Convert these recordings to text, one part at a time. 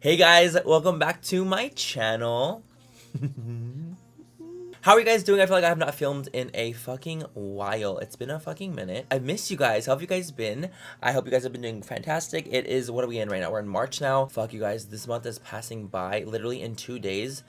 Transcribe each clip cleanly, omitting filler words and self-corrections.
Hey guys, welcome back to my channel. How are you guys doing? I feel like I have not filmed in a fucking while. It's been a fucking minute. I missed you guys. How have you guys been? I hope you guys have been doing fantastic. It is, what are we in right now? We're in March now. Fuck you guys, this month is passing by literally in 2 days.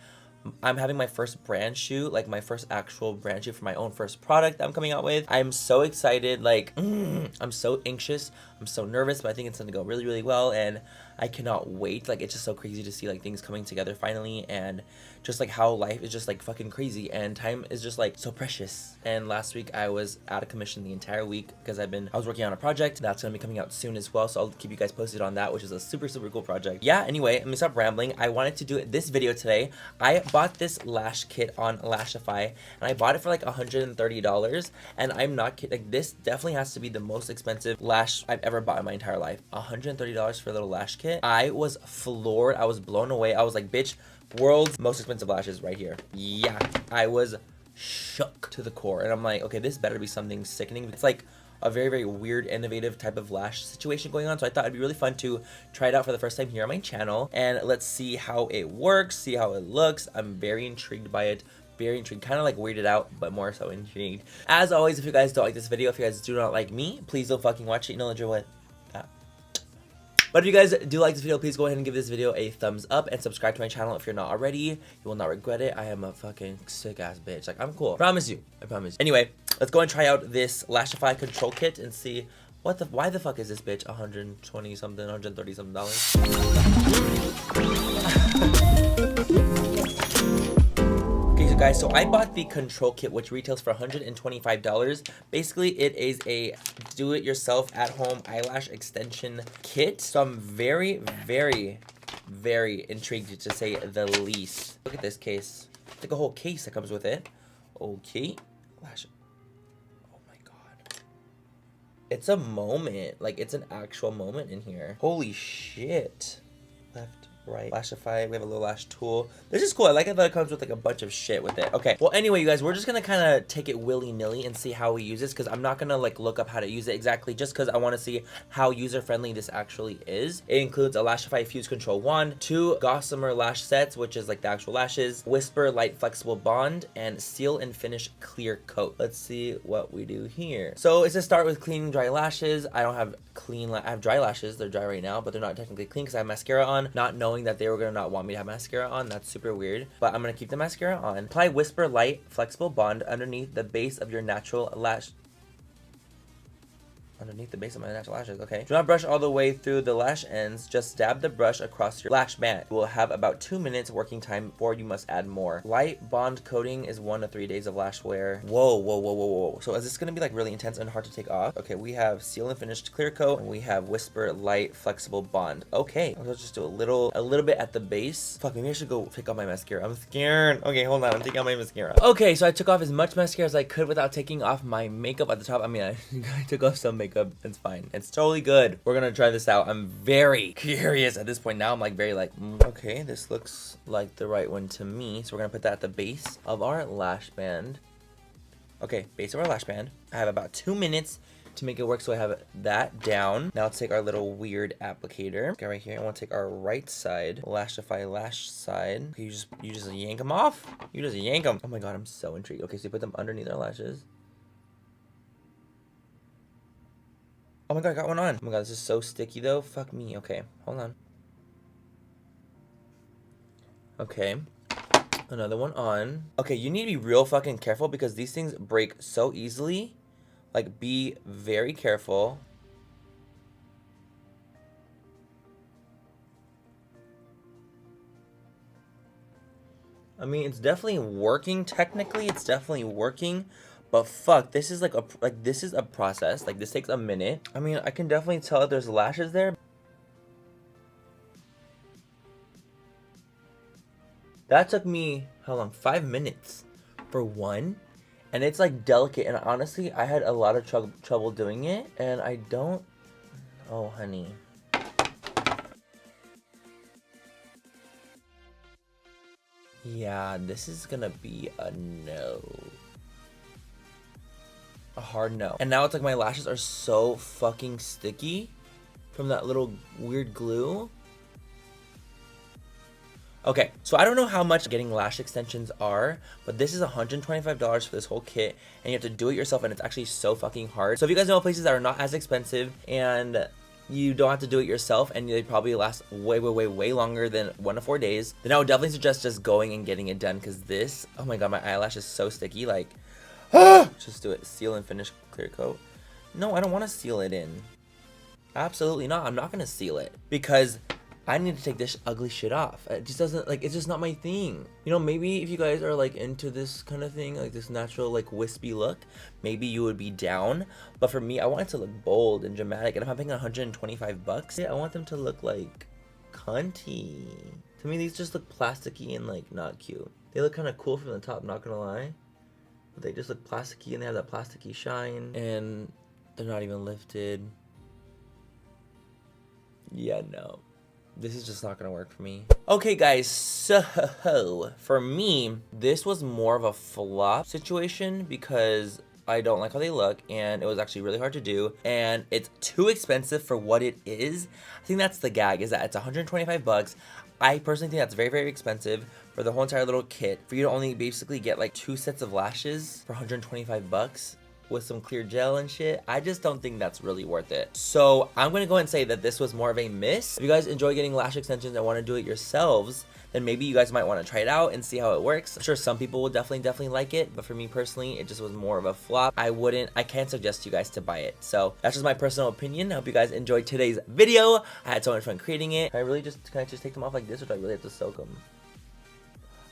I'm having my first brand shoot, like my first actual brand shoot for my own first product that I'm coming out with. I'm so excited, like, I'm so anxious, I'm so nervous, but I think it's gonna go really, really well, and I cannot wait. Like, it's just so crazy to see like things coming together finally, and just like how life is just like fucking crazy, and time is just like so precious. And last week I was out of commission the entire week because I was working on a project that's gonna be coming out soon as well, so I'll keep you guys posted on that, which is a super cool project. Yeah, anyway, let me stop rambling. I wanted to do this video today. I bought this lash kit on Lashify, and I bought it for like $130, and I'm not kidding. Like, this definitely has to be the most expensive lash I've ever bought in my entire life. $130 for a little lash kit. I was floored. I was blown away. I was like, bitch, world's most expensive lashes right here. Yeah, I was shook to the core, and I'm like, okay, this better be something sickening. It's like a very weird, innovative type of lash situation going on, so I thought it'd be really fun to try it out for the first time here on my channel, and let's see how it works, see how it looks. I'm very intrigued by it, very intrigued, kind of like weirded out, but more so intrigued. As always, if you guys don't like this video, if you guys do not like me, please don't fucking watch it. You know what you're with. But if you guys do like this video, please go ahead and give this video a thumbs up and subscribe to my channel if you're not already. You will not regret it. I am a fucking sick ass bitch. Like, I'm cool. Promise you. I promise. Anyway, let's go and try out this Lashify control kit and see why the fuck is this bitch 120 something, 130 something dollars. Okay, guys, so I bought the control kit, which retails for $125. Basically, it is a do-it-yourself at-home eyelash extension kit. So I'm very intrigued, to say the least. Look at this case. It's like a whole case that comes with it. Okay. Lash. Oh my god. It's a moment. Like, it's an actual moment in here. Holy shit. Left, right, Lashify. We have a little lash tool. This is cool. I like it that it comes with like a bunch of shit with it. Okay, well, anyway, you guys, we're just gonna kind of take it willy-nilly and see how we use this, because I'm not gonna like look up how to use it exactly, just because I want to see how user-friendly this actually is. It includes a Lashify Fuse Control Wand, 2 Gossamer lash sets, which is like the actual lashes, Whisper Light Flexible Bond, and Seal and Finish Clear Coat. Let's see what we do here. So it's to start with cleaning dry lashes. I don't have I have dry lashes. They're dry right now, but they're not technically clean because I have mascara on, not knowing that they were gonna not want me to have mascara on. That's super weird, but I'm gonna keep the mascara on. Apply Whisper Light Flexible Bond underneath the base of your natural lash. Underneath the base of my natural lashes, okay. Do not brush all the way through the lash ends. Just dab the brush across your lash mat. You will have about 2 minutes working time before you must add more. Light bond coating is 1 to 3 days of lash wear. Whoa. So is this gonna be like really intense and hard to take off? Okay, we have Seal and Finished Clear Coat, and we have Whisper Light Flexible Bond. Okay, let's just do a little bit at the base. Fuck, maybe I should go take off my mascara. I'm scared. Okay, hold on, I'm taking off my mascara. Okay, so I took off as much mascara as I could without taking off my makeup at the top. I mean, I took off some makeup. It's fine. It's totally good. We're gonna try this out. I'm very curious at this point now. I'm like very like, okay, this looks like the right one to me. So we're gonna put that at the base of our lash band. Okay, base of our lash band. I have about 2 minutes to make it work, so I have that down. Now let's take our little weird applicator. Okay, right here. I want to take our right side, Lashify lash side. Okay, you just yank them off. You just yank them. Oh my god, I'm so intrigued. Okay, so you put them underneath our lashes. Oh my god, I got one on. Oh my god, this is so sticky though. Fuck me. Okay, hold on. Okay, another one on. Okay, you need to be real fucking careful because these things break so easily. Like, be very careful. I mean, it's definitely working. Technically, it's definitely working. But fuck, this is this is a process. Like, this takes a minute. I mean, I can definitely tell that there's lashes there. That took me, how long? 5 minutes for one. And it's like delicate. And honestly, I had a lot of trouble doing it. And I don't. Oh, honey. Yeah, this is gonna be a no. A hard no. And now it's like my lashes are so fucking sticky from that little weird glue. Okay, so I don't know how much getting lash extensions are, but this is $125 for this whole kit, and you have to do it yourself, and it's actually so fucking hard. So if you guys know places that are not as expensive and you don't have to do it yourself, and they probably last way longer than 1 to 4 days, then I would definitely suggest just going and getting it done, because this, oh my god, my eyelash is so sticky. Like, just do it. Seal and finish clear coat. No, I don't want to seal it in. Absolutely not. I'm not gonna seal it because I need to take this ugly shit off. It just doesn't, like, it's just not my thing. You know, maybe if you guys are like into this kind of thing, like this natural like wispy look, maybe you would be down. But for me, I want it to look bold and dramatic, and if I'm paying $125, I want them to look like cunty. To me, these just look plasticky and like not cute. They look kind of cool from the top, not gonna lie, but they just look plasticky and they have that plasticky shine, and they're not even lifted. Yeah, no. This is just not gonna work for me. Okay guys, so for me, this was more of a flop situation because I don't like how they look, and it was actually really hard to do, and it's too expensive for what it is. I think that's the gag, is that it's $125. I personally think that's very, very expensive for the whole entire little kit. For you to only basically get like 2 sets of lashes for $125 with some clear gel and shit, I just don't think that's really worth it. So I'm gonna go ahead and say that this was more of a miss. If you guys enjoy getting lash extensions and want to do it yourselves, then maybe you guys might want to try it out and see how it works. I'm sure some people will definitely like it, but for me personally, it just was more of a flop. I can't suggest you guys to buy it. So that's just my personal opinion. I hope you guys enjoyed today's video. I had so much fun creating it. Can I just take them off like this, or do I really have to soak them?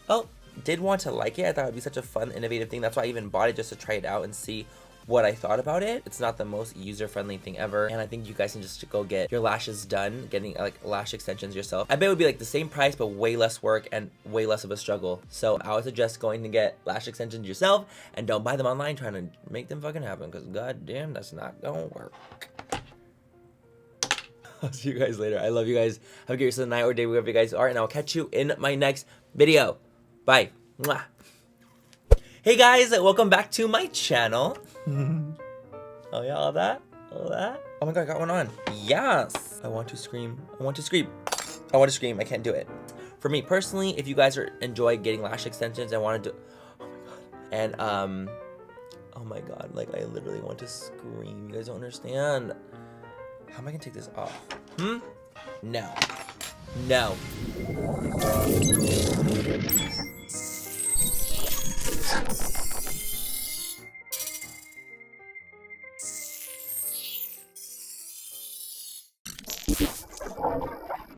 Oh, did want to like it. I thought it would be such a fun, innovative thing. That's why I even bought it, just to try it out and see what I thought about it. It's not the most user-friendly thing ever, and I think you guys can just go get your lashes done, getting like lash extensions yourself. I bet it would be like the same price, but way less work and way less of a struggle. So I would suggest going to get lash extensions yourself, and don't buy them online trying to make them fucking happen, because goddamn, that's not gonna work. I'll see you guys later. I love you guys. Have a great rest of the night or day, wherever you guys are, and I'll catch you in my next video. Bye. Mwah. Hey guys, welcome back to my channel. Oh yeah, all that? Oh my god, I got one on. Yes. I want to scream. I want to scream. I can't do it. For me personally, if you guys enjoy getting lash extensions and want to do, oh my god. And oh my god, like I literally want to scream. You guys don't understand. How am I gonna take this off? No.